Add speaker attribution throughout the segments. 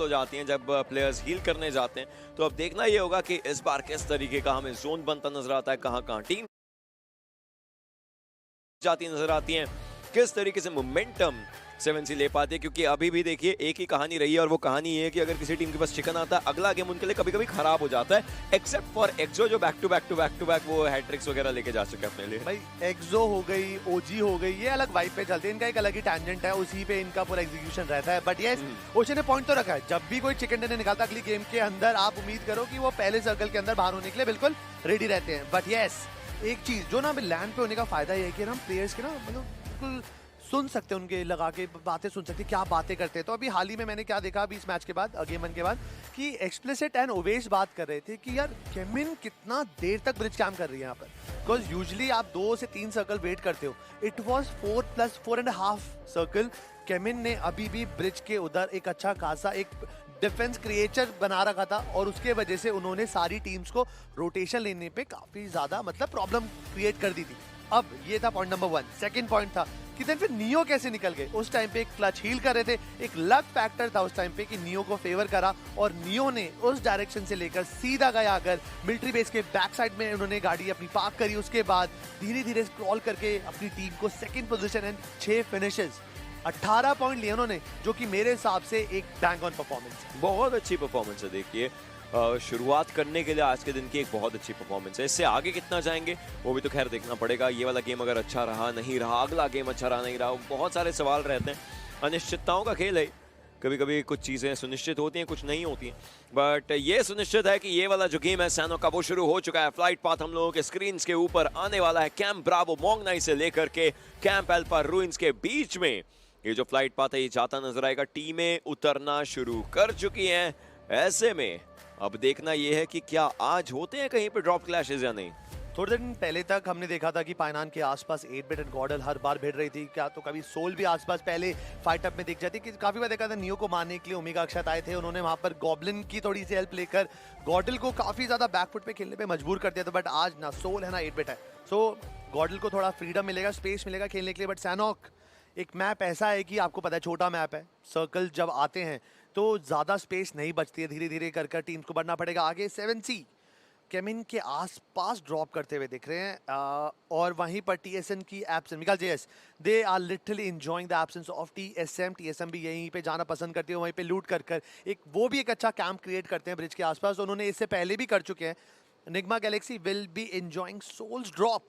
Speaker 1: हो जाती हैं जब प्लेयर्स हील करने जाते हैं। तो अब देखना ये होगा कि इस बार किस तरीके का हमें जोन बनता नजर आता है, कहाँ टीम जाती नजर आती हैं, किस तरीके से मोमेंटम 7C ले पाते हैं। क्योंकि अभी भी देखिए एक ही कहानी रही है और वो कहानी ये है कि अगर किसी टीम के पास चिकन आता है, अगला गेम उनके लिए कभी कभी खराब हो जाता है, एक्सेप्ट फॉर एक्सो जो बैक टू बैक वो हैट्रिक्स वगैरह लेके जा चुके हैं अपने लिए।
Speaker 2: भाई एक्सो हो गई, ओजी हो गई, ये अलग वाइब पे चलते हैं, इनका एक अलग ही टैंजेंट है, उसी पे इनका पूरा एग्जीक्यूशन रहता है। बट यस, ओशन ने पॉइंट तो रखा है, जब भी कोई चिकन डिनर निकालता अगली गेम के अंदर, आप उम्मीद करो कि वो पहले सर्कल के अंदर बाहर होने के लिए बिल्कुल रेडी रहते हैं। बट यस, एक चीज जो ना लैंड पे होने का फायदा ये है कि हम प्लेयर्स के ना मतलब बिल्कुल सुन सकते हैं, उनके लगा के बातें सुन सकते हैं, क्या बातें करते हैं। तो अभी हाल ही में मैंने क्या देखा अभी इस मैच के बाद, गेम 1 के बाद, कि एक्सप्लिसिट एंड ओवेश बात कर रहे थे कि यार केमिन कितना देर तक ब्रिज कैम कर रही है यहाँ पर, बिकॉज यूजुअली आप 2 से 3 सर्कल वेट करते हो, इट वॉज 4 + 4.5 सर्कल। केमिन ने अभी भी ब्रिज के उधर एक अच्छा खासा एक डिफेंस क्रिएचर बना रखा था, और उसके वजह से उन्होंने सारी टीम्स को रोटेशन लेने पे काफी ज्यादा मतलब प्रॉब्लम क्रिएट कर दी थी। अब ये था पॉइंट नंबर 1। सेकंड पॉइंट था कि देन फिर नियो कैसे निकल गए। उस टाइम पे एक क्लच हील कर रहे थे, एक लक फैक्टर था उस टाइम पे कि नियो को फेवर करा, और नियो ने उस डायरेक्शन से लेकर सीधा गया अगर मिलिट्री बेस के बैक साइड में उन्होंने गाड़ी अपनी पार्क करी, उसके बाद धीरे धीरे स्क्रॉल करके अपनी टीम को second position and 6 finishes, 18 point लिए उन्होंने, जो कि मेरे हिसाब से एक बैंग ऑन परफॉर्मेंस,
Speaker 1: बहुत अच्छी परफॉर्मेंस है। देखिए शुरुआत करने के लिए आज के दिन की एक बहुत अच्छी परफॉर्मेंस है। इससे आगे कितना जाएंगे वो भी तो खैर देखना पड़ेगा। ये वाला गेम अगर अच्छा रहा नहीं रहा, अगला गेम अच्छा रहा नहीं रहा, बहुत सारे सवाल रहते हैं। अनिश्चितताओं का खेल है, कभी कभी कुछ चीज़ें सुनिश्चित होती हैं, कुछ नहीं होती हैं। बट ये सुनिश्चित है कि ये वाला जो गेम है सैनो का वो शुरू हो चुका है। फ्लाइट पाथ हम लोगों के स्क्रीन के ऊपर आने वाला है। कैंप ब्रावो मोंगनाई से लेकर के कैंप अल्फा रूइंस के बीच में ये जो फ्लाइट पाथ है ये जाता नजर आएगा। टीमें उतरना शुरू कर चुकी हैं। ऐसे में अब देखना यह है कि क्या आज होते हैं कहीं पे ड्रॉप क्लैशेस या नहीं।
Speaker 2: थोड़े दिन पहले तक हमने देखा था कि पाइनान के आसपास 8-बिट एंड गॉडल हर बार भिड़ रही थी, क्या तो कभी सोल भी आसपास पहले फाइट अप में दिख जाती, कि काफी बार देखा था नियो को मारने के लिए ओमेगा अक्षत आए थे, उन्होंने वहां पर गॉब्लिन की थोड़ी सी हेल्प लेकर गॉडल को काफी ज्यादा बैकफुट पे खेलने पे मजबूर कर दिया था। बट आज ना सोल है ना 8-बिट है, सो गॉडल को थोड़ा फ्रीडम मिलेगा, स्पेस मिलेगा खेलने के लिए। बट सैनॉक एक मैप ऐसा है कि आपको पता है छोटा मैप है, सर्कल जब आते हैं तो ज़्यादा स्पेस नहीं बचती है, धीरे धीरे कर टीम्स को बढ़ना पड़ेगा आगे। 7C केमिन के आसपास ड्रॉप करते हुए दिख रहे हैं, और वहीं पर टीएसएम की एब्सेंस, मिकाल JS they are literally enjoying the absence of TSM भी यहीं पे जाना पसंद करती है, वहीं पे लूट कर एक वो भी एक अच्छा कैंप क्रिएट करते हैं ब्रिज के आसपास, उन्होंने इससे पहले भी कर चुके हैं। Nigma Galaxy will be enjoying souls drop,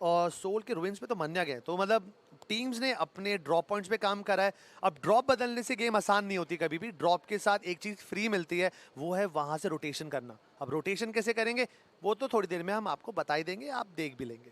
Speaker 2: और सोल के रुइंस पे तो मन्या गए, तो मतलब टीम्स ने अपने ड्रॉप पॉइंट्स पे काम करा है। अब ड्रॉप बदलने से गेम आसान नहीं होती, कभी भी ड्रॉप के साथ एक चीज फ्री मिलती है, वो है वहां से रोटेशन करना। अब रोटेशन कैसे करेंगे वो तो थोड़ी देर में हम आपको बता ही देंगे, आप देख भी लेंगे।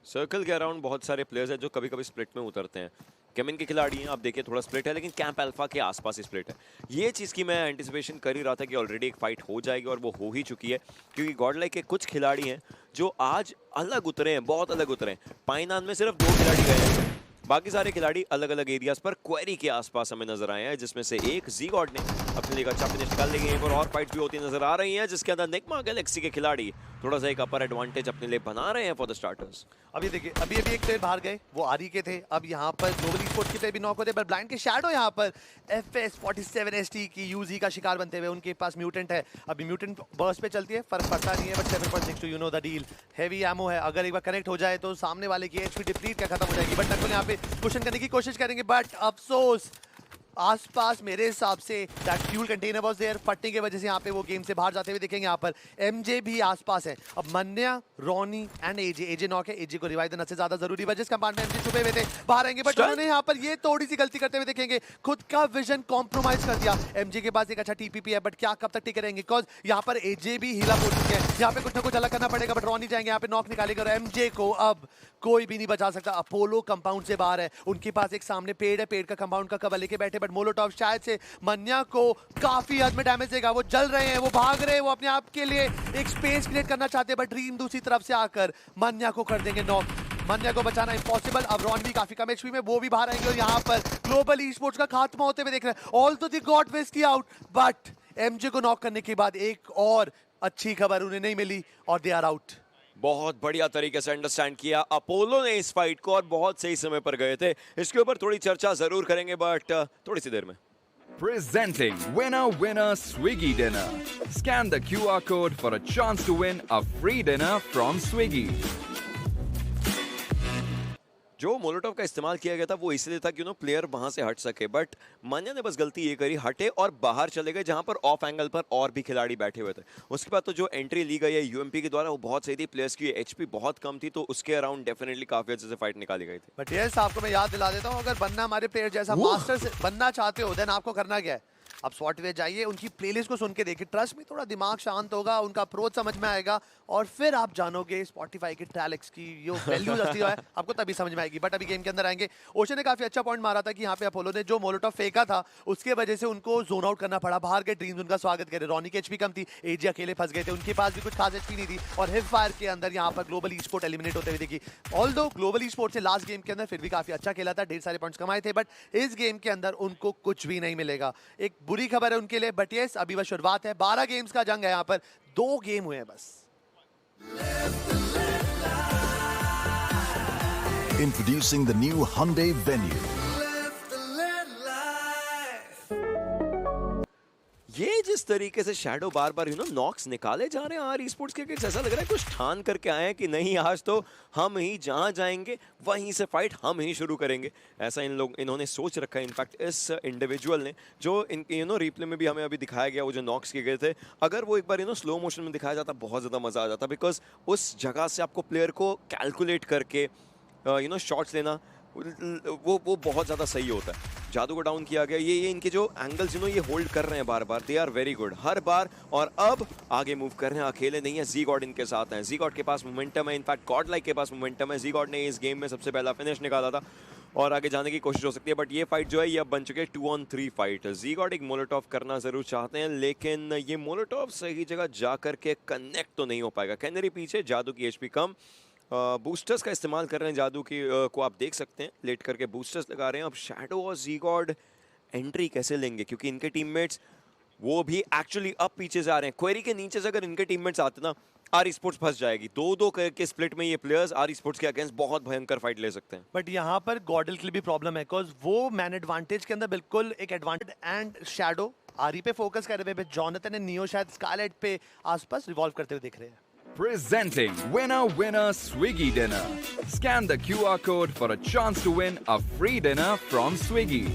Speaker 1: सर्कल के अराउंड बहुत सारे प्लेयर्स हैं जो कभी कभी स्प्लिट में उतरते हैं। केमिन के खिलाड़ी हैं, आप देखिए थोड़ा स्प्लिट है, लेकिन कैंप अल्फा के आसपास ही स्प्लिट है। ये चीज़ की मैं एंटिसिपेशन कर ही रहा था कि ऑलरेडी एक फाइट हो जाएगी, और वो हो ही चुकी है। क्योंकि गॉडलाइक के कुछ खिलाड़ी हैं जो आज अलग उतरे हैं, बहुत अलग उतरे हैं। पाइनान में सिर्फ 2 खिलाड़ी गए हैं, बाकी सारे खिलाड़ी अलग अलग एरियाज पर क्वेरी के आसपास हमें नजर आए हैं, जिसमें से एक जी गॉड ने अपने लिए अच्छा फिनिश निकाल ली। और फाइट भी होती नजर आ रही हैं, जिसके अंदर निग्मा गैलेक्सी के खिलाड़ी थोड़ा सा एक अपर एडवांटेज अपने लिए बना रहे हैं फॉर द स्टार्टर्स।
Speaker 2: अभी देखिए अभी एक प्लेयर बाहर गए, वो आरी के थे, अब यहाँ पर ग्लोबल स्पोर्ट्स के प्लेयर भी नॉक होते हैं, पर ब्लाइंड के शैडो यहाँ पर FS47ST की यूजी का शिकार बनते हुए, उनके पास म्यूटेंट है, अभी म्यूटेंट बर्स्ट पे चलती है, फर्क पड़ता नहीं है। But 7.6 to you know the deal, heavy ammo है, अगर एक बार कनेक्ट हो जाए तो सामने वाले की एचपी डिप्लीट क्या खत्म हो जाएगी। बट नकुल यहाँ पे क्वेश्चन करने की कोशिश करेंगे, बट अफसोस आसपास मेरे हिसाब से that fuel container was there, फटने की वजह से यहाँ पे वो गेम से बाहर जाते हुए दिखेंगे। यहाँ पर एमजे भी आसपास है। अब Manya, Ronnie and AJ knock है, एजे को रिवाइव देना से ज्यादा जरूरी है, जिस कंपार्ट में एमजे छुपे हुए थे बाहर आएंगे, बट उन्होंने यहाँ पर ये थोड़ी सी गलती करते हुए दिखेंगे, खुद का विजन कॉम्प्रोमाइज कर दिया। एमजे के पास एक अच्छा टीपीपी है, बट क्या कब तक टिके रहेंगे, बिकॉज यहाँ पर एजे भी हिला हो चुके हैं, यहाँ पे कुछ ना कुछ अलग करना पड़ेगा। बट रॉनी जाएंगे यहाँ पे नॉक निकालेगा, और एमजे को अब कोई भी नहीं बचा सकता। अपोलो कंपाउंड से बाहर है, उनके पास एक सामने पेड़ है, पेड़ का कंपाउंड का कवर लेके बैठे, बट मोलोटॉव शायद से मन्या को काफी हद में डैमेज देगा। वो जल रहे हैं, वो भाग रहे हैं, वो अपने आप के लिए एक स्पेस क्रिएट करना चाहते हैं, बट ड्रीम दूसरी तरफ से आकर मन्या को कर देंगे नॉक। मन्या को बचाना इम्पॉसिबल। अब रॉन भी काफी कम एचपी में, वो भी बाहर आएंगे, और यहाँ पर ग्लोबल ई स्पोर्ट्स का खात्मा होते हुए देख रहे हैं। ऑल तो दी got veshti out, but MJ को नॉक करने के बाद एक और अच्छी खबर उन्हें नहीं मिली, और दे आर आउट।
Speaker 1: बहुत बढ़िया तरीके से अंडरस्टैंड किया अपोलो ने इस फाइट को, और बहुत सही समय पर गए थे। इसके ऊपर थोड़ी चर्चा जरूर करेंगे, बट थोड़ी सी देर में।
Speaker 3: Presenting Winner Winner Swiggy Dinner. Scan the QR code for a chance to win a free dinner from Swiggy.
Speaker 1: जो मोलोटोव का इस्तेमाल किया गया था वो इसलिए था कि प्लेयर वहां से हट सके, बट मन्या ने बस गलती ये करी, हटे और बाहर चले गए जहां पर ऑफ एंगल पर और भी खिलाड़ी बैठे हुए थे। उसके बाद तो जो एंट्री ली गई है यूएमपी के द्वारा वो बहुत सही थी, प्लेयर्स की एचपी बहुत कम थी, तो उसके अराउंड डेफिनेटली काफी अच्छे से फाइट निकाली गई थी।
Speaker 2: बट यस, आपको मैं याद दिला देता हूँ, अगर बनना हमारे प्लेयर जैसा मास्टर से बनना चाहते हो देन आपको करना क्या है, आप स्वॉटवे जाइए, उनकी प्लेलिस्ट को सुन के देखिए, ट्रस्ट में थोड़ा दिमाग शांत होगा, उनका अप्रोच समझ में आएगा और फिर आप जानोगे स्पॉटिफाई के ट्रैलेक्स की जो वैल्यूज असली है आपको तभी समझ में आएगी। बट अभी गेम के अंदर आएंगे, ओशन ने काफी अच्छा पॉइंट मारा था कि यहाँ पे अपोलो ने जो मोलोटॉव फेंका था उसके वजह से उनको जोन आउट करना पड़ा, बाहर के ड्रीम्स उनका स्वागत करे, रॉनी की एचपी कम थी, एजी अकेले फंस गए थे, उनके पास भी कुछ खास एचपी नहीं थी और हिप फायर के अंदर यहाँ पर ग्लोबल ई स्पोर्ट एलिमिनेट होते हुए देखी। ऑल्दो ग्लोबल ई स्पोर्ट से लास्ट गेम के अंदर फिर भी काफी अच्छा खेला था, ढेर सारे पॉइंट्स कमाए थे, बट इस गेम के अंदर उनको कुछ भी नहीं मिलेगा। एक बुरी खबर है उनके लिए, बट यस अभी बस शुरुआत है, 12 गेम्स का जंग है, यहाँ पर 2 गेम हुए हैं बस।
Speaker 4: Introducing the new Hyundai Venue.
Speaker 1: ये जिस तरीके से शैडो बार बार नॉक्स निकाले जा रहे हैं आर स्पोर्ट्स के अगेंस्ट, ऐसा लग रहा है कुछ ठान करके आए हैं कि नहीं आज तो हम ही जहां जाएंगे वहीं से फाइट हम ही शुरू करेंगे। ऐसा इन्होंने सोच रखा है। इनफैक्ट इस इंडिविजुअल ने जो रिप्ले में भी हमें अभी दिखाया गया, वो जो नॉक्स किए गए थे, अगर वो एक बार स्लो मोशन में दिखाया जाता बहुत ज़्यादा मज़ा आ जाता, बिकॉज उस जगह से आपको प्लेयर को कैलकुलेट करके शॉट्स लेना वो बहुत ज़्यादा सही होता है। जादू को डाउन किया गया, ये इनके जो एंगल्स ये होल्ड कर रहे हैं बार बार, दे आर वेरी गुड हर बार, और अब आगे मूव कर रहे हैं, अकेले नहीं है, जी गॉड इनके साथ हैं, जी गॉड के पास मोमेंटम है, इनफैक्ट गॉड लाइक के पास मोमेंटम है, जी गॉड ने इस गेम में सबसे पहला फिनिश निकाला था और आगे जाने की कोशिश हो सकती है, बट ये फाइट जो है ये अब बन चुके 2-on-3 फाइट। जी गॉड एक मोलोटॉव करना जरूर चाहते हैं, लेकिन ये मोलोटॉव सही जगह जा करके कनेक्ट तो नहीं हो पाएगा। कैनरी पीछे, जादू की एचपी कम, बूस्टर्स का इस्तेमाल कर रहे हैं, जादू की को आप देख सकते हैं लेट करके बूस्टर्स लगा रहे हैं। अब शैडो और जी गॉड एंट्री कैसे लेंगे, क्योंकि इनके टीममेट्स वो भी एक्चुअली अब पीछे से आ रहे हैं। क्वेरी के नीचे से अगर इनके टीममेट्स आते ना, आर स्पोर्ट्स फंस जाएगी। 2-2 के स्प्लिट में ये प्लेयर्स आर स्पोर्ट्स के अगेंस्ट बहुत भयंकर फाइट ले सकते हैं।
Speaker 2: बट यहाँ पर गॉडल के लिए भी प्रॉब्लम है, बिकॉज वो मैन एडवांटेज के अंदर बिल्कुल एक एडवांटेज, एंड शैडो आरी पे फोकस कर रहे हैं, जॉनथन एंड नियो शायद स्कारलेट पे आसपास रिवॉल्व करते हुए दिख रहे हैं।
Speaker 3: Presenting Winner Winner Swiggy Dinner. Scan the QR code for a chance to win a free dinner from Swiggy.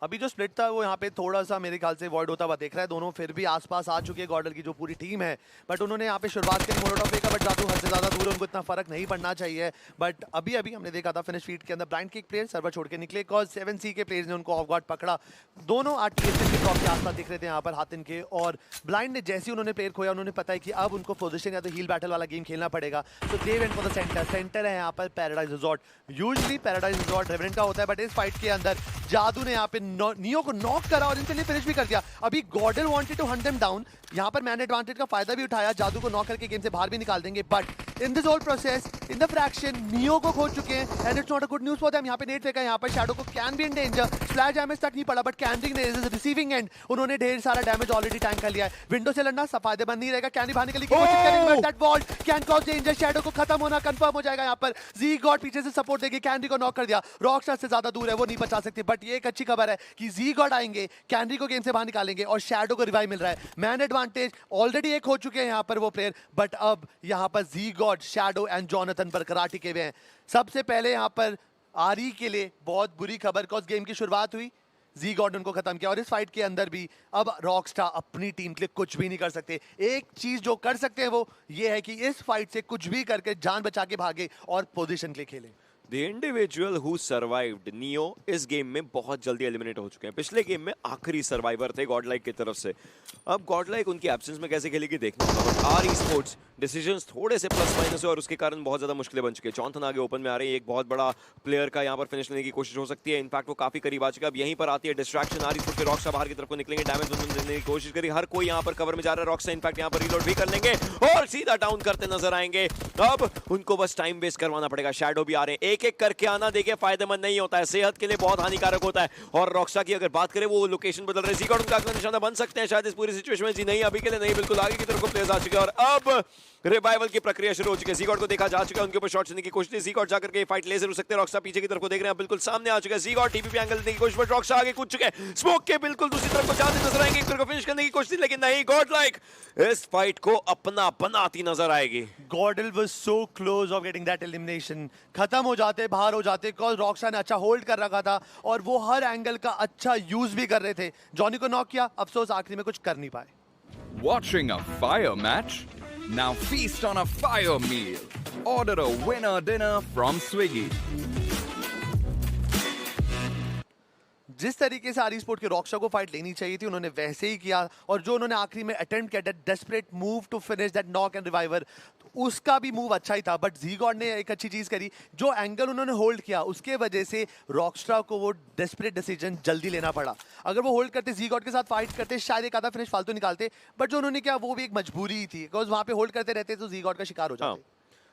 Speaker 2: अभी जो स्प्लिट था वो यहाँ पे थोड़ा सा मेरे ख्याल से वॉइड होता हुआ देख रहा है, दोनों फिर भी आसपास आ चुके हैं गॉडल की जो पूरी टीम है, बट उन्होंने यहाँ पे शुरुआत करी, मोलोटॉव फेंका, बट जादू हद से ज़्यादा दूर है, उनको इतना फर्क नहीं पड़ना चाहिए। बट अभी हमने देखा था फिनिश फीड के अंदर ब्लाइंड के एक प्लेयर सर्वर छोड़ के निकले, कॉज 7C के प्लेयर्स ने उनको ऑफ गार्ड पकड़ा, दोनों RTS के टॉप के आसपास दिख रहे थे यहाँ पर हाथिन के, और ब्लाइंड ने जैसे ही उन्होंने प्लेयर खोया, उन्होंने पता है कि अब उनको पोजिशन या तो हील बैटल वाला गेम खेलना पड़ेगा, तो they went for the centre है यहाँ पर paradise resort. Usually paradise resort revenant का होता है, बट इस फाइट के अंदर जादू ने यहाँ पे नियो को नॉक करा और इनके लिए फिनिश भी कर दिया। अभी Godl wanted to hunt them down, यहाँ पर मैन एडवांटेज का फायदा भी उठाया, जादू को नॉक करके गेम से बाहर भी निकाल देंगे, but in this whole process in the fraction Neo को खो चुके हैं, and it's not a good news for them. यहाँ पे नेट फेंका, यहाँ पर शैडो को can be in danger, splash damage तक नहीं पड़ा, बट कैनरी ने इज रिसीविंग एंड, उन्होंने ढेर सारा डैमेज ऑलरेडी टैंक कर लिया है। विंडो से लड़ना फायदेमंद नहीं रहेगा, कैनरी बाहर निकलने की कोशिश करेंगे, but that wall can cause danger, shadow को खत्म होना कंफर्म हो जाएगा। यहाँ पर जी गॉड पीछे से सपोर्ट देगी, कैनरी को नॉक कर दिया, रॉकस्टार से ज्यादा दूर है, वो नहीं बचा सकती, बट ये एक अच्छी खबर है कि जी गॉड आएंगे, कैनरी को गेम से बाहर निकालेंगे और शैडो को रिवाइव मिल रहा है। मैन एडवांटेज ऑलरेडी एक हो चुके हैं यहाँ पर वो प्लेयर, बट अब यहाँ पर जी गॉड, शैडो एंड जॉनथन पर कराटे के हुए हैं। सबसे पहले यहाँ पर आरी के लिए बहुत बुरी खबर, कॉज गेम की शुरुआत हुई, जी गॉड उनको खत्म किया, और इस फाइट के अंदर भी अब रॉकस्टार अपनी टीम के लिए कुछ भी नहीं कर सकते। एक चीज जो कर सकते हैं वो ये है कि इस फाइट से कुछ भी करके जान बचा के भागे और पोजीशन के लिए खेलें।
Speaker 1: The individual who survived, neo, इस गेम में बहुत जल्दी एलिमिनेट हो चुके हैं। पिछले गेम में आखिरी सर्वाइवर थे गॉडलाइक की तरफ से। अब गॉडलाइक उनकी एब्सेंस में कैसे खेलेगी देखना होगा, बट आर स्पोर्ट्स डिसीजंस थोड़े से प्लस माइनस है और उसके कारण बहुत ज्यादा मुश्किलें बन चुकी है। जॉनथन आगे ओपन में आ रही है, एक बहुत बड़ा प्लेयर का यहाँ पर फिनिश लेने की कोशिश हो सकती है, इनफैक्ट वो काफी करीब आ चुका है। अब यहीं पर आती है डिस्ट्रैक्शन, आर स्पोर्ट्स के रॉकस्टार बाहर की तरफ को निकलेंगे, डैमेज देने की कोशिश करी, हर कोई यहाँ पर कवर में जा रहा है, रॉकस्टार इनफैक्ट यहाँ पर रीलोड भी कर लेंगे और सीधा डाउन करते नजर आएंगे। अब उनको बस टाइम वेस्ट करवाना पड़ेगा, शैडो भी आ रहे हैं, एक एक करके आना देखिए फायदेमंद नहीं होता है, सेहत के लिए बहुत हानिकारक होता है। और रॉकस्टार की अगर बात करें वो लोकेशन बदल रहे हैं, जी गॉड उनका अगला निशाना बन सकते हैं शायद इस पूरी सिचुएशन में। जी नहीं, अभी के लिए नहीं, बिल्कुल आगे की तरफ को प्लेयर्स आ चुके हैं और अब रिवाइवल की प्रक्रिया शुरू हो चुकी है। ज़ीगॉड को देखा जा चुका है, उनके ऊपर शॉट चलने की कोशिश। ज़ीगॉड जाकर के फाइट ले जरूर सकते हैं। रॉकस्टार पीछे की तरफ को देख रहे हैं, बिल्कुल सामने आ चुका है ज़ीगॉड। टीपीपी एंगल देने की कोशिश, बट रॉकस्टार आगे कूद चुके हैं। स्मोक के बिल्कुल दूसरी तरफ को जाते नजर आएंगे, एक तरफ को फिनिश करने की कोशिश, लेकिन नहीं, गॉड लाइक इस फाइट को अपना बनाती नजर आएगी।
Speaker 2: Godl was so close of getting that elimination. खत्म हो जाते, बाहर हो जाते, बिकॉज रॉकस्टार ने अच्छा होल्ड कर रखा था और वो हर एंगल का अच्छा यूज भी कर रहे थे। जॉनी को नॉक किया, अफसोस आखिरी में कुछ कर नहीं पाए।
Speaker 3: Watching a fire match? Now feast on a fire meal. Order a winner dinner from Swiggy.
Speaker 2: जिस तरीके से आरी स्पोर्ट के रॉकस्टार को फाइट लेनी चाहिए थी, उन्होंने वैसे ही किया। और जो उन्होंने आखिरी में अटेम्प्ट किया, that desperate move to finish that knock and reviver, उसका भी मूव अच्छा ही था। बट ज़ीगॉड ने एक अच्छी चीज़ करी, जो एंगल उन्होंने होल्ड किया उसके वजह से रॉकस्टार को वो डेस्परेट डिसीजन जल्दी लेना पड़ा। अगर वो होल्ड करते, ज़ीगॉड के साथ फाइट करते, शायद एक आधा फिनिश फालतू निकालते। बट जो उन्होंने किया वो भी एक मजबूरी ही थी, बिकॉज वहाँ पे होल्ड करते रहते तो ज़ीगॉड का शिकार हो जाते।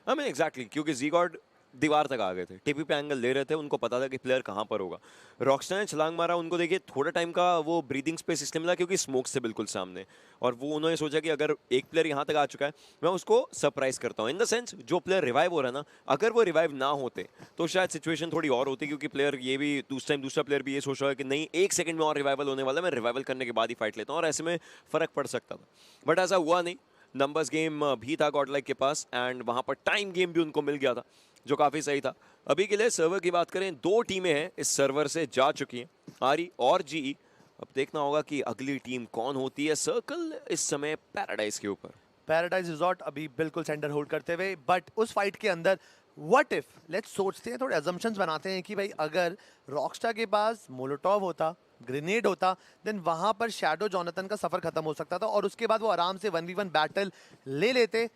Speaker 1: I mean, exactly, क्योंकि ज़ीगॉड दीवार तक आ गए थे, टीपी पे एंगल ले रहे थे, उनको पता था कि प्लेयर कहाँ पर होगा। रॉकस्टार ने छलांग मारा, उनको देखिए थोड़ा टाइम का वो ब्रीदिंग स्पेस इसलिए मिला क्योंकि स्मोक से बिल्कुल सामने, और वो उन्होंने सोचा कि अगर एक प्लेयर यहाँ तक आ चुका है, मैं उसको सरप्राइज करता हूँ। इन द सेंस जो प्लेयर रिवाइव हो रहा है ना, अगर वो रिवाइव ना होते तो शायद सिचुएशन थोड़ी और होती, क्योंकि प्लेयर ये भी दूसरा प्लेयर भी ये सोच रहा है कि नहीं, एक सेकंड में और रिवाइवल होने वाला है, मैं रिवाइवल करने के बाद ही फाइट लेता हूँ, और ऐसे में फर्क पड़ सकता था। बट ऐसा हुआ नहीं। नंबर्स गेम भी था गॉडलाइक के पास, एंड वहाँ पर टाइम गेम भी उनको मिल गया था, जो काफ़ी सही था। अभी के लिए सर्वर की बात करें, 2 टीमें हैं इस सर्वर से जा चुकी हैं, आरी और जीई। अब देखना होगा कि अगली टीम कौन होती है। सर्कल इस समय पैराडाइज के ऊपर,
Speaker 2: पैराडाइज रिजॉर्ट अभी बिल्कुल सेंटर होल्ड करते हुए। बट उस फाइट के अंदर व्हाट इफ, लेट्स सोचते हैं, थोड़े अजम्पशंस बनाते हैं कि भाई अगर रॉकस्टार के पास मोलोटॉव होता, ग्रेनेड होता, देन वहां पर शैडो जोनाथन का सफर खत्म हो सकता था और उसके बाद वो आराम से 1v1 बैटल ले लेते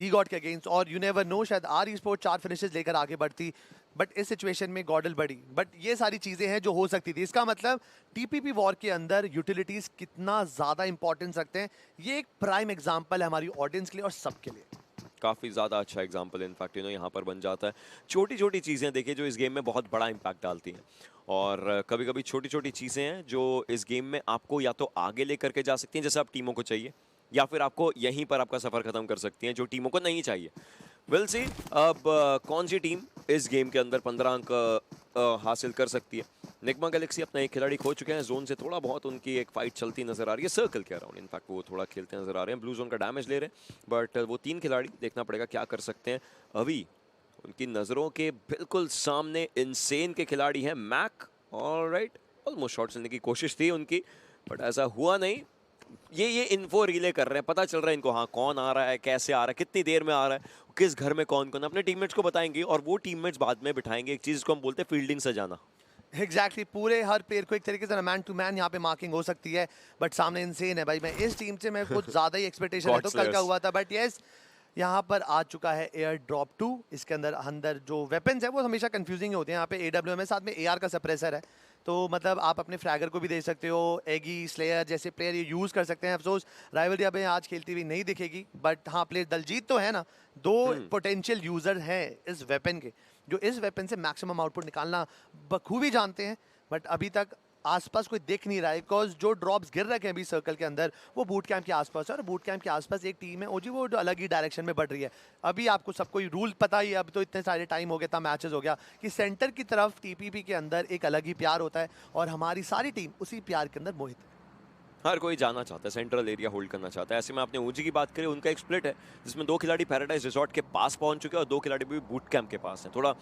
Speaker 2: ईगॉड के अगेंस्ट। और यू नेवर नो, शायद आर स्पोर्ट 4 फिनिशेस लेकर आगे बढ़ती, बट इस सिचुएशन में गॉडल बढ़ी। बट ये सारी चीजें हैं जो हो सकती थी। इसका मतलब टीपीपी वॉर के अंदर यूटिलिटीज कितना ज्यादा इंपॉर्टेंस रखते हैं, ये एक प्राइम एग्जांपल है हमारी ऑडियंस के लिए और सबके लिए।
Speaker 1: काफ़ी ज़्यादा अच्छा एग्जाम्पल इनफैक्ट यहाँ पर बन जाता है। छोटी छोटी चीज़ें देखिए जो इस गेम में बहुत बड़ा इम्पैक्ट डालती हैं, और कभी कभी छोटी छोटी चीज़ें हैं जो इस गेम में आपको या तो आगे लेकर के जा सकती हैं, जैसे आप टीमों को चाहिए, या फिर आपको यहीं पर आपका सफ़र ख़त्म कर सकती हैं, जो टीमों को नहीं चाहिए। विल सी अब कौन सी टीम इस गेम के अंदर 15 अंक हासिल कर सकती है। निग्मा गैलेक्सी अपना एक खिलाड़ी खो चुके हैं, जोन से थोड़ा बहुत उनकी एक फाइट चलती नजर आ रही है, सर्कल के अराउंड इनफैक्ट वो थोड़ा खेलते नजर आ रहे हैं। ब्लू जोन का डैमेज ले रहे हैं, बट वो 3 खिलाड़ी देखना पड़ेगा क्या कर सकते हैं। अभी उनकी नज़रों के बिल्कुल सामने इनसेन के खिलाड़ी हैं मैक। ऑलराइट, ऑलमोस्ट शॉट चलने की कोशिश थी उनकी, बट ऐसा हुआ नहीं। ये इन्फो रिले कर रहे हैं, पता चल रहा है इनको, हाँ कौन आ रहा है, कैसे आ रहा है, कितनी देर में आ रहा है, किस घर में कौन कौन, अपने टीममेट्स को बताएंगे और वो टीममेट्स बाद में बिठाएंगे। एक चीज़ को हम बोलते हैं फील्डिंग सजाना।
Speaker 2: एग्जैक्टली पूरे हर प्लेयर को एक तरीके से मैन टू मैन यहाँ पे मार्किंग हो सकती है, बट सामने इनसेन है भाई। मैं इस टीम से मैं कुछ ज़्यादा ही एक्सपेक्टेशन है, तो कल का हुआ था, बट यस यहाँ पर आ चुका है एयर ड्रॉप 2। इसके अंदर जो वेपन्स है वो हमेशा कंफ्यूजिंग होते हैं। यहाँ पे AWM है, साथ में AR का सप्रेसर है, तो मतलब आप अपने फ्रैगर को भी दे सकते हो। एगी, स्लेयर जैसे प्लेयर ये यूज़ कर सकते हैं। अफसोस राइवलरी अब आज खेलती हुई नहीं दिखेगी, बट हाँ प्लेयर दलजीत तो है ना, 2 पोटेंशियल यूज़र हैं इस वेपन के, जो इस वेपन से मैक्सिमम आउटपुट निकालना बखूबी जानते हैं। बट अभी तक आसपास कोई दिख नहीं रहा है, बिकॉज जो ड्रॉप्स गिर रखे हैं अभी सर्कल के अंदर वो बूट कैंप के आसपास है, और बूट कैंप के आसपास एक टीम है ओजी, वो जो अलग ही डायरेक्शन में बढ़ रही है। अभी आपको सबको रूल पता ही है, अब तो इतने सारे टाइम हो गया था, मैचेस हो गया, कि सेंटर की तरफ टीपीपी के अंदर एक अलग ही प्यार होता है, और हमारी सारी टीम उसी प्यार के अंदर मोहित है।
Speaker 1: हर कोई जाना चाहता है, सेंट्रल एरिया होल्ड करना चाहता है। ऐसे में आपने ओजी की बात करें, उनका एक स्प्लिट है जिसमें 2 खिलाड़ी पैराडाइज रिजॉर्ट के पास पहुंच चुके हैं और 2 खिलाड़ी भी बूट कैंप के पास हैं, थोड़ा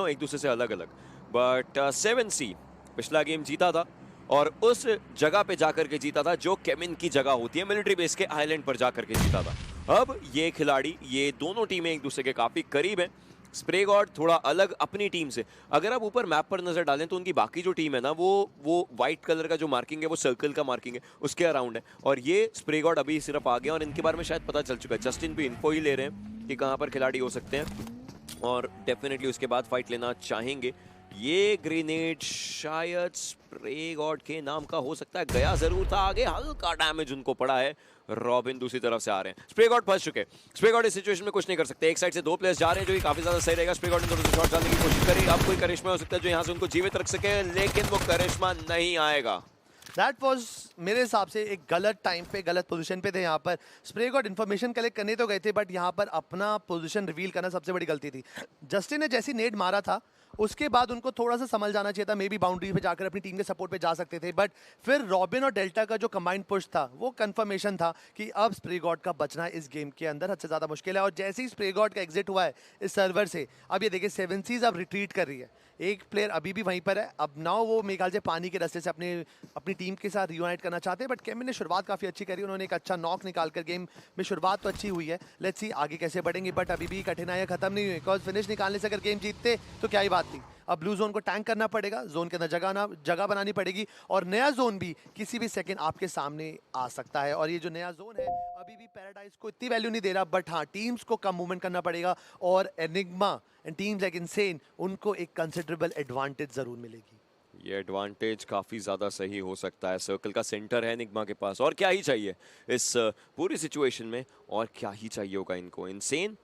Speaker 1: एक दूसरे से अलग अलग। बट 7C पिछला गेम जीता था, और उस जगह पे जाकर के जीता था जो केमिन की जगह होती है, मिलिट्री बेस के आइलैंड पर जाकर के जीता था। अब ये खिलाड़ी, ये दोनों टीमें एक दूसरे के काफ़ी करीब हैं। स्प्रे गॉड थोड़ा अलग अपनी टीम से, अगर आप ऊपर मैप पर नजर डालें तो उनकी बाकी जो टीम है ना, वो वाइट कलर का जो मार्किंग है वो सर्कल का मार्किंग है, उसके अराउंड है, और ये स्प्रे गॉड अभी सिर्फ आ गया और इनके बारे में शायद पता चल चुका है। जस्टिन भी इन्फो ही ले रहे हैं कि कहाँ पर खिलाड़ी हो सकते हैं, और डेफिनेटली उसके बाद फाइट लेना चाहेंगे। ये ग्रेनेड शायद स्प्रे गॉड के नाम का हो सकता है, गया जरूर था आगे, हल्का डैमेज उनको पड़ा है। रॉबिन दूसरी तरफ से आ रहे हैं, स्प्रे गॉड फंस चुके। स्प्रे गॉड इस सिचुएशन में कुछ नहीं कर सकते, एक साइड से 2 प्लेयर्स जा रहे हैं जो कि काफी ज्यादा सही रहेगा। स्प्रे गॉड ने थोड़ा शॉट डालने की कोशिश करी, अब कोई करिश्मा हो सकता है जो यहाँ से उनको जीवित रख सके, लेकिन वो करिश्मा नहीं आएगा।
Speaker 2: दैट वाज मेरे हिसाब से एक गलत टाइम पे गलत पोजीशन पे थे यहाँ पर। स्प्रे गॉड इन्फॉर्मेशन कलेक्ट करने तो गए थे, बट यहाँ पर अपना पोजीशन रिवील करना सबसे बड़ी गलती थी। जस्टिन ने जैसी नेड मारा था उसके बाद उनको थोड़ा सा संभल जाना चाहिए था, मे बी बाउंड्री पे जाकर अपनी टीम के सपोर्ट पे जा सकते थे, बट फिर रॉबिन और डेल्टा का जो कंबाइंड पुश था वो कंफर्मेशन था कि अब स्प्रे गॉड का बचना इस गेम के अंदर हद से ज़्यादा मुश्किल है। और जैसे ही स्प्रे गॉड का एग्जिट हुआ है इस सर्वर से, अब ये देखिए 7 सीज अब रिट्रीट कर रही है, एक प्लेयर अभी भी वहीं पर है। अब नाउ वो मेरे ख्याल से पानी के रास्ते से अपनी टीम के साथ रियूनाइट करना चाहते हैं, बट केमिन ने शुरुआत काफ़ी अच्छी करी, उन्होंने एक अच्छा नॉक निकाल कर गेम में शुरुआत तो अच्छी हुई है। लेट्स सी आगे कैसे बढ़ेंगे, बट अभी भी कठिनाइयाँ खत्म नहीं हुई, बिकॉज फिनिश निकालने से अगर गेम जीतते तो क्या ही बात थी। अब ब्लू जोन को टैंक करना पड़ेगा, जोन के अंदर जगह बनानी पड़ेगी, और नया जोन भी किसी भी सेकंड आपके सामने आ सकता है। और ये जो नया जोन है अभी भी पैराडाइज को इतनी वैल्यू नहीं दे रहा, बट हाँ टीम्स को कम मूवमेंट करना पड़ेगा, और enigma and teams like insane उनको एक कंसिडरेबल एडवांटेज जरूर मिलेगी।
Speaker 1: ये एडवांटेज काफ़ी ज़्यादा सही हो सकता है। सर्कल का सेंटर है निग्मा के पास, और क्या ही चाहिए इस पूरी सिचुएशन में, और क्या ही चाहिए होगा इनको। इनसेन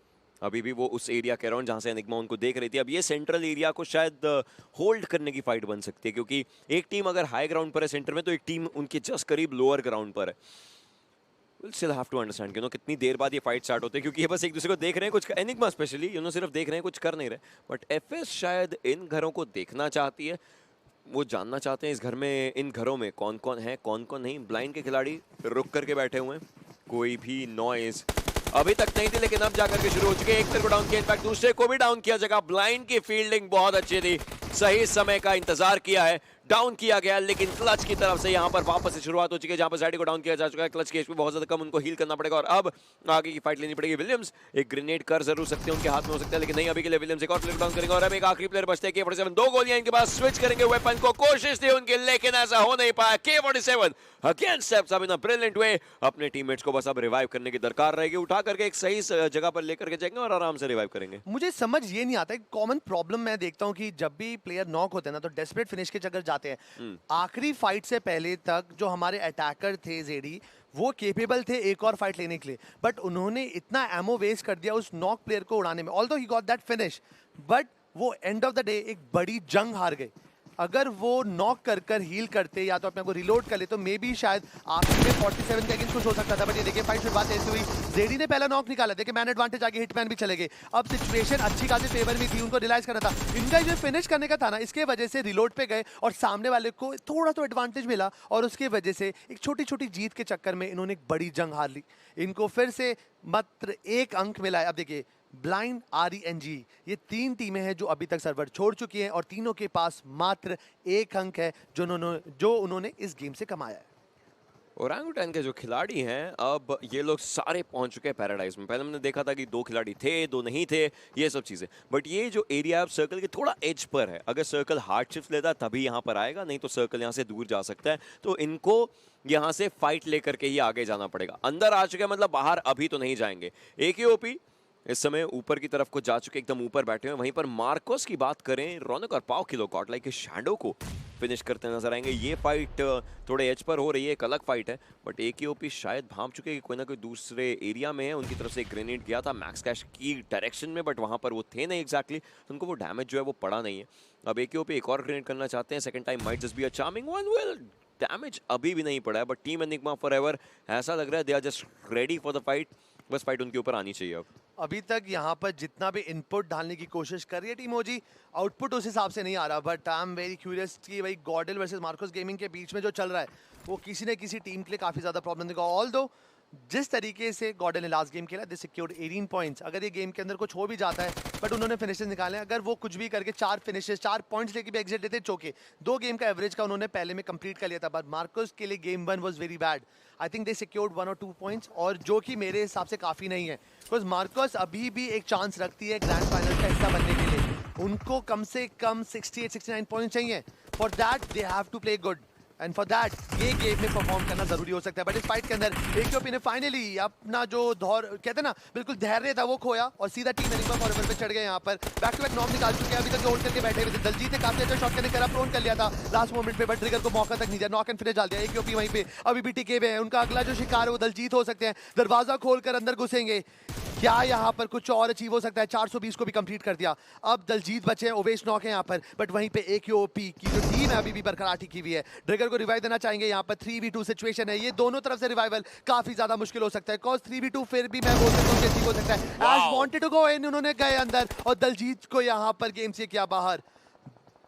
Speaker 1: अभी भी वो उस एरिया के अराउंड जहाँ से एनिग्मा उनको देख रही थी, अब ये सेंट्रल एरिया को शायद होल्ड करने की फाइट बन सकती है, क्योंकि एक टीम अगर हाई ग्राउंड पर है सेंटर में, तो एक टीम उनके जस्ट करीब लोअर ग्राउंड पर है। We'll still have to understand कि कितनी देर बाद ये फाइट स्टार्ट होते हैं, क्योंकि ये बस एक दूसरे को देख रहे हैं, कुछ एनिग्मा स्पेशली सिर्फ देख रहे हैं, कुछ कर नहीं रहे। बट एफएस शायद इन घरों को देखना चाहती है, वो जानना चाहते हैं इस घर में, इन घरों में कौन कौन है कौन कौन नहीं। ब्लाइंड के खिलाड़ी रुक करके बैठे हुए हैं, कोई भी नॉइज अभी तक नहीं थी, लेकिन अब जाकर के शुरू हो चुके हैं। एक प्लेयर को डाउन किया, इनफैक्ट दूसरे को भी डाउन किया। जगह ब्लाइंड की फील्डिंग बहुत अच्छी थी, सही समय का इंतजार किया है, डाउन किया गया, लेकिन क्लच की तरफ से यहाँ पर वापस से शुरुआत हो चुकी है, जहाँ पर साइड को डाउन किया जा चुका है। क्लच के एचपी बहुत ज्यादा कम, उनको हील करना पड़ेगा, और अब आगे की फाइट लेनी पड़ेगी। विलियम्स एक ग्रेनेड कर जरूर सकते हैं, उनके हाथ में हो सकता है, लेकिन नहीं, अभी के लिए विलियम्स एक और प्लेयर डाउन करेंगे, और अब एक आखिरी प्लेयर बचते हैं K47। 2 गोलियां इनके पास, स्विच करेंगे वेपन को, कोशिश थी उनकी, लेकिन ऐसा हो नहीं पाया। K47 again steps up in a brilliant way, अपने टीममेट्स को बस अब रिवाइव करने की दरकार रहेगी, उठा करके एक सही जगह पर लेकर के जाएंगे और आराम से रिवाइव करेंगे।
Speaker 2: मुझे समझ ये नहीं आता, एक कॉमन प्रॉब्लम मैं देखता हूँ कि जब भी प्लेयर नॉक होते हैं ना, तो डेस्परेट फिनिश के चक्कर जाते हैं। आखिरी फाइट से पहले तक जो हमारे अटैकर थे जेडी, वो केपेबल थे एक और फाइट लेने के लिए, बट उन्होंने इतना एमो वेस्ट कर दिया उस नॉक प्लेयर को उड़ाने में। Although he got that finish, but वो एंड ऑफ द डे एक बड़ी जंग हार गए। अगर वो नॉक कर हील करते या तो अपने को रिलोड कर ले, तो मे बी शायद आखिर में 47 के अगेंस्ट कुछ हो सकता था। बट ये देखिए फाइट शुरुआत ऐसी हुई, जेडी ने पहला नॉक निकाला, देखिए मैन एडवांटेज आगे, हिटमैन भी चले गए। अब सिचुएशन अच्छी खासी फेवर में थी, उनको रियलाइज करना था इनका जो फिनिश करने का था ना, इसके वजह से रिलोड पे गए और सामने वाले को थोड़ा तो एडवांटेज मिला, और उसके वजह से एक छोटी छोटी जीत के चक्कर में इन्होंने एक बड़ी जंग हार ली। इनको फिर से मात्र 1 अंक मिला है। अब देखिए ब्लाइंड, RENG, ये 3 टीमें हैं जो अभी तक सर्वर छोड़ चुकी हैं, और तीनों के पास मात्र 1 अंक है जो उन्होंने इस गेम से कमाया है।
Speaker 1: ओरंगुटैन के जो खिलाड़ी हैं, अब ये लोग सारे पहुंच चुके हैं पैराडाइज में। पहले हमने देखा था कि 2 खिलाड़ी थे, 2 नहीं थे, ये सब चीज़ें। बट ये जो एरिया अब सर्कल के थोड़ा एज पर है, अगर सर्कल हार्ड शिफ्ट लेता तभी यहाँ पर आएगा, नहीं तो सर्कल यहाँ से दूर जा सकता है। तो इनको यहाँ से फाइट लेकर के ही आगे जाना पड़ेगा। अंदर आ चुके हैं, मतलब बाहर अभी तो नहीं जाएंगे। AKOP इस समय ऊपर की तरफ को जा चुके, एकदम ऊपर बैठे हुए। वहीं पर मार्कोस की बात करें, रौनक और पाव किलो गॉड लाइक शैडो को फिनिश करते नजर आएंगे। ये फाइट थोड़े एज पर हो रही है, एक अलग फाइट है, बट AKOP शायद भांप चुके कि कोई ना कोई दूसरे एरिया में है। उनकी तरफ से एक ग्रेनेड गया था मैक्स कैश की डायरेक्शन में, बट वहां पर वो थे नहीं एग्जैक्टली, तो उनको वो डैमेज जो है वो पड़ा नहीं है। अब AKOP एक और ग्रेनेड करना चाहते हैं, second time might just be a charming one. Well, damage अभी भी नहीं पड़ा है, बट टीम एनिग्मा फॉरएवर ऐसा लग रहा है they are just ready for the fight. बस फाइट उनके ऊपर आनी चाहिए। अब
Speaker 2: अभी तक यहाँ पर जितना भी इनपुट डालने की कोशिश कर रही है टीम ओजी, आउटपुट उस हिसाब से नहीं आ रहा। But I am very curious कि भाई गॉडल वर्सेस मार्कोस गेमिंग के बीच में जो चल रहा है, वो किसी न किसी टीम के लिए काफ़ी ज़्यादा प्रॉब्लम देगा। ऑल्दो जिस तरीके से गॉडल ने लास्ट गेम खेला, दे सिक्योर्ड 18 पॉइंट्स। अगर ये गेम के अंदर कुछ हो भी जाता है, बट उन्होंने फिनिशेस निकाले, अगर वो कुछ भी करके 4 फिनिशेस 4 पॉइंट्स लेके भी एग्जिट देते चौके, 2 गेम का एवरेज का उन्होंने पहले में कंप्लीट कर लिया था। बट मार्कोस के लिए game 1 was very bad. I think they secured 1 और 2 पॉइंट्स, और जो कि मेरे हिसाब से काफ़ी नहीं है, बिकॉज मार्कोस अभी भी एक चांस रखती है ग्रैंड फाइनल का हिस्सा बनने के लिए। उनको कम से कम 68-69 पॉइंट चाहिए। For that they have to play good, and for that ये गेम में परफॉर्म करना जरूरी हो सकता है। बट इस फाइट के अंदर AKOP ने फाइनली अपना जो दौर कहते हैं ना, बिल्कुल धैर्य था, वो खोया, और सीधा टीम एनिग्मा फॉरएवर पे चढ़ गए। यहाँ पर बैक टू बैक नॉक निकाल चुके हैं, अभी तक होल्ड करके बैठे हुए थे। दलजीत ने काफी अच्छा शॉट करने का प्रोन कर लिया था लास्ट मोमेंट पे, बट ट्रिगर को मौका तक नहीं दिया, नॉक एंड फिनिश डाल दिया। AKOP वहीं पे अभी भी टिके हुए हैं, उनका अगला जो शिकार है वो दलजीत हो सकते हैं। दरवाजा खोलकर अंदर घुसेंगे, क्या यहाँ पर कुछ और अचीव हो सकता है? 420 को भी कंप्लीट कर दिया। अब दलजीत बचे हैं, ओवेश नॉक है यहाँ पर, बट वहीं पे AKOP की जो टीम है अभी भी बरकरार टिकी हुई है। ड्रैगन ट्रिगर को रिवाइव देना चाहेंगे। यहाँ पर 3v2 सिचुएशन है, ये दोनों तरफ से रिवाइवल काफी ज्यादा मुश्किल हो सकता है। कॉज 3v2 फिर भी मैं बोल सकता हूँ कि ठीक हो सकता है। एश वांटेड टू गो इन, उन्होंने गए अंदर और दलजीत को यहाँ पर गेम से किया बाहर।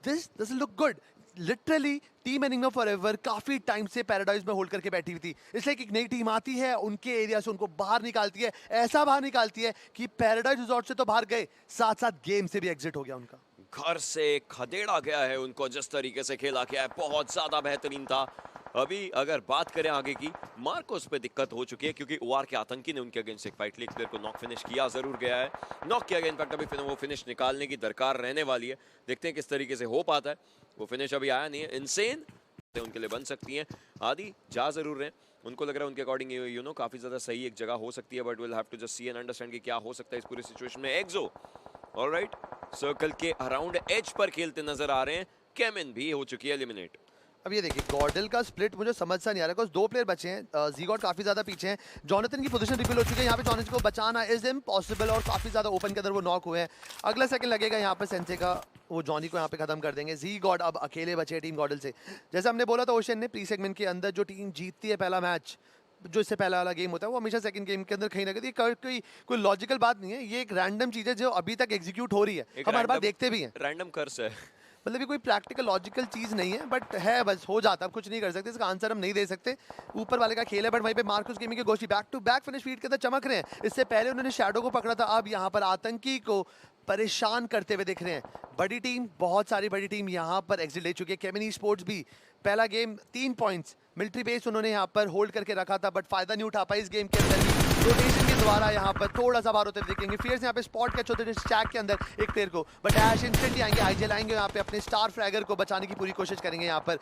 Speaker 2: This doesn't look good. Literally team enigma forever काफी टाइम से पैराडाइज में होल्ड करके बैठी हुई थी, इसलिए कि एक नई टीम आती है, उनके एरिया से उनको बाहर निकालती है, ऐसा बाहर निकालती है कि पैराडाइज रिजॉर्ट से तो बाहर गए, साथ साथ गेम से भी एग्जिट हो गया उनका।
Speaker 1: घर से खदेड़ा गया है उनको, जिस तरीके से खेला गया है बहुत ज्यादा बेहतरीन था। अभी अगर बात करें आगे की, मार्कोस पे दिक्कत हो चुकी है क्योंकि ओआर के आतंकी ने उनके अगेंस्ट एक फाइट ली, एक प्लेयर को नॉक फिनिश किया जरूर गया है, नॉक किया गया। इनफैक्ट अभी वो फिनिश निकालने की दरकार रहने वाली है, देखते हैं किस तरीके से हो पाता है। वो फिनिश अभी आया नहीं है। इनसेन उनके लिए बन सकती हैं, आदि जा जरूर रहे हैं, उनको लग रहा है उनके अकॉर्डिंग यू नो काफी ज्यादा सही एक जगह हो सकती है, but will have to just see and understand कि क्या हो सकता है इस पूरी सिचुएशन में। एक्सो ऑलराइट सर्कल के अराउंड एज पर खेलते नजर आ रहे हैं, केमिन भी हो चुकी है एलिमिनेट।
Speaker 2: अब ये देखिए गॉडल का स्प्लिट मुझे समझ सा नहीं आ रहा, बिकॉज 2 प्लेयर बचे हैं, ज़ीगॉड काफी ज्यादा पीछे हैं, जॉनथन की पोजीशन रिपील हो चुकी है, यहाँ पे जॉनथन को बचाना इज इम्पॉसिबल और काफी ज्यादा ओपन के अंदर वो नॉक हुए हैं। अगला सेकंड लगेगा यहाँ पे सेंसे का, वो जॉनी को यहाँ पे खत्म कर देंगे। ज़ीगॉड अब अकेले बचे टीम गॉडल से। जैसे हमने बोला था ओशन ने प्री सेगमेंट के अंदर, जो टीम जीतती है पहला मैच, जो इससे पहला वाला गेम होता है, वो हमेशा सेकंड गेम के अंदर कहीं ना कहीं कोई लॉजिकल बात नहीं है, ये एक रैंडम चीज है जो अभी तक एग्जीक्यूट हो रही है, हम हर बार देखते भी हैं।
Speaker 1: रैंडम कर्स है,
Speaker 2: मतलब ये कोई प्रैक्टिकल लॉजिकल चीज नहीं है, बट है, बस हो जाता है, अब कुछ नहीं कर सकते, इसका आंसर हम नहीं दे सकते, ऊपर वाले का खेल है। बट वहीं पे मार्कस गेमिंग के गोशी back to back finish feed के अंदर चमक रहे हैं। इससे पहले उन्होंने शैडो को पकड़ा था, अब यहाँ पर आतंकी को परेशान करते हुए दिख रहे हैं। बड़ी टीम, बहुत सारी बड़ी टीम यहाँ पर एग्जिट ले चुकी है। केमिन स्पोर्ट्स भी पहला गेम 3 पॉइंट्स मिलिट्री बेस उन्होंने यहाँ पर होल्ड करके रखा था, बट फायदा नहीं उठा पाई इस गेम के अंदर भी। रोटेशन के द्वारा यहाँ पर थोड़ा सा बाहर होते हुए देखेंगे। फियर्स यहाँ पे स्पॉट कैच होते हैं स्टैक के अंदर एक प्लेयर को, बट ऐश इंस्टेंटली आएंगे, आईजे लाएंगे यहाँ पे अपने स्टार फ्रैगर को बचाने की पूरी कोशिश करेंगे। यहाँ पर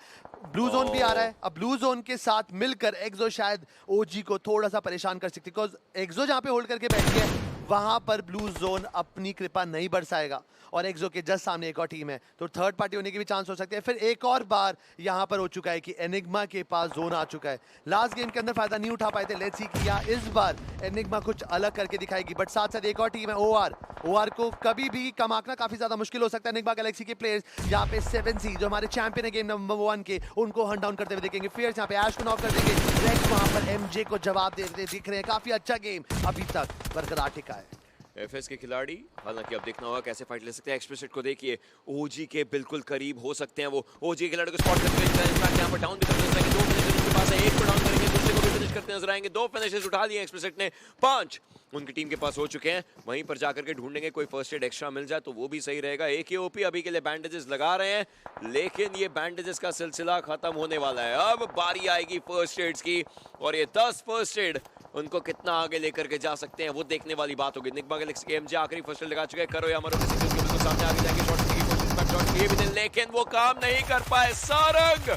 Speaker 2: ब्लू जोन भी आ रहा है, अब ब्लू जोन के साथ मिलकर एक्सो शायद ओजी को थोड़ा सा परेशान कर सकती है, बिकॉज एक्सो जहाँ पे होल्ड करके बैठी है वहां पर ब्लू जोन अपनी कृपा नहीं बरसाएगा और एक्सो के जस्ट सामने एक और टीम है, तो थर्ड पार्टी होने की भी चांस हो सकते हैं। फिर एक और बार यहां पर हो चुका है कि एनिग्मा के पास जोन आ चुका है। लास्ट गेम के अंदर फायदा नहीं उठा पाए थे, लेट्स सी किया इस बार एनिग्मा कुछ अलग करके दिखाएगी। बट साथ साथ एक और टीम है ओआर को कभी भी कम आंकना काफी ज्यादा मुश्किल हो सकता है। एनिग्मा गैलेक्सी के प्लेयर्स यहाँ पे 7C जो हमारे चैंपियन है गेम नंबर 1 के, उनको हंट डाउन करते हुए देखेंगे। फियर्स यहाँ पे ऐश को नॉक कर देंगे, रेक्स वहां पर एमजे को जवाब देते दिख रहे हैं। काफी अच्छा गेम अभी तक बरकरार टिका है।
Speaker 1: एफएस के खिलाड़ी, हालांकि अब देखना होगा कैसे फाइट ले सकते हैं। एक्सप्रेसिट को देखिए, ओजी के बिल्कुल करीब हो सकते हैं वो, ओजी के खिलाड़ी को स्पॉट करते हैं, इनफैक्ट यहां पर डाउन भी करते हैं। 2 फिनिशेस उनके पास है, एक को डाउन करेंगे, दूसरे को भी फिनिश करते नजर आएंगे। 2 फिनिशेस उठा लिए एक्सप्रेसिट ने, 5 उनकी टीम के पास हो चुके हैं। वहीं पर जाकर के ढूंढेंगे कोई फर्स्ट एड एक्स्ट्रा मिल जाए तो वो भी सही रहेगा। एकेओपी अभी के लिए बैंडेजेस लगा रहे हैं, लेकिन ये बैंडेजेस का सिलसिला खत्म होने वाला है। अब बारी आएगी फर्स्ट एड्स की, और ये 10 फर्स्ट एड उनको कितना आगे लेकर के जा सकते हैं वो देखने वाली बात होगी। निग्मा गैलेक्सी के एमजे आखिरी फर्स्ट एड लगा चुके हैं, करो या मरो किसी के बिल्कुल सामने आगे जाएंगे, शॉट की कोशिश, शॉट किए भी थे लेकिन वो काम नहीं कर पाए। सारंग